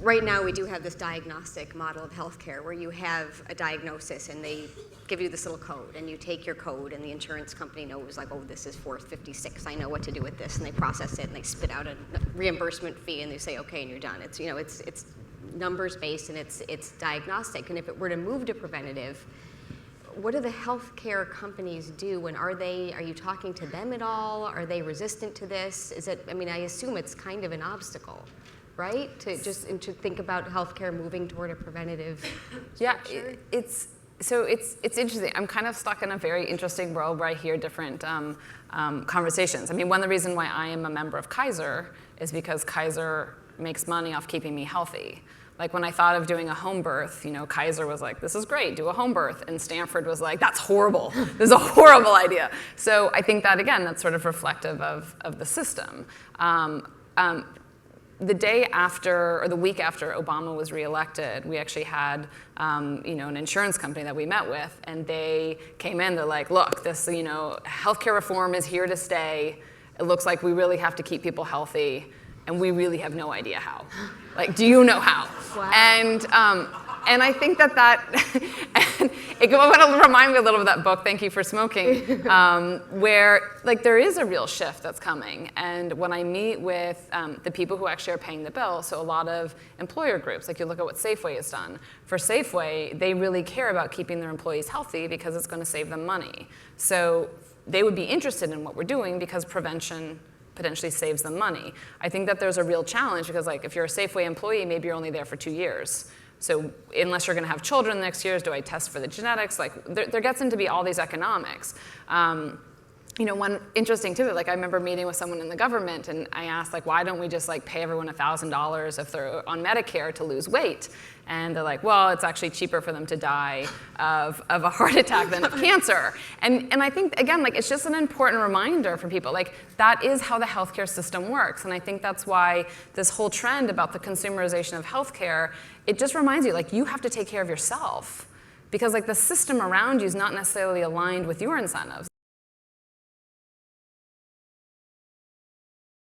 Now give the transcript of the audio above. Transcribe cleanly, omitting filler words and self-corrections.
right now we do have this diagnostic model of healthcare where you have a diagnosis and they give you this little code and you take your code and the insurance company knows like, oh, this is 456. I know what to do with this, and they process it and they spit out a reimbursement fee and they say, okay, and you're done. It's, you know, it's numbers based and it's diagnostic. And if it were to move to preventative, what do the healthcare companies do, and are you talking to them at all? Are they resistant to this? Is it, I mean, I assume it's kind of an obstacle, right? To think about healthcare moving toward a preventative structure? Yeah, it's interesting. I'm kind of stuck in a very interesting world where I hear different conversations. I mean, one of the reasons why I am a member of Kaiser is because Kaiser makes money off keeping me healthy. Like when I thought of doing a home birth, you know, Kaiser was like, this is great, do a home birth. And Stanford was like, that's horrible. This is a horrible idea. So I think that, again, that's sort of reflective of the system. The day after, or the week after Obama was reelected, we actually had, you know, an insurance company that we met with, and they came in, they're like, look, this, you know, healthcare reform is here to stay. It looks like we really have to keep people healthy, and we really have no idea how. Like, do you know how? Wow. And I think that and it will remind me a little of that book, Thank You for Smoking, where like there is a real shift that's coming. And when I meet with the people who actually are paying the bill, so a lot of employer groups, like you look at what Safeway has done. For Safeway, they really care about keeping their employees healthy because it's going to save them money. So they would be interested in what we're doing because prevention potentially saves them money. I think that there's a real challenge because like if you're a Safeway employee, maybe you're only there for 2 years. So unless you're going to have children next year, do I test for the genetics? Like there gets into be all these economics. You know, one interesting tidbit, like I remember meeting with someone in the government and I asked like, why don't we just like pay everyone $1,000 if they're on Medicare to lose weight? And they're like, well, it's actually cheaper for them to die of a heart attack than of cancer. And I think, again, like it's just an important reminder for people, like that is how the healthcare system works. And I think that's why this whole trend about the consumerization of healthcare, it just reminds you, like you have to take care of yourself because like the system around you is not necessarily aligned with your incentives.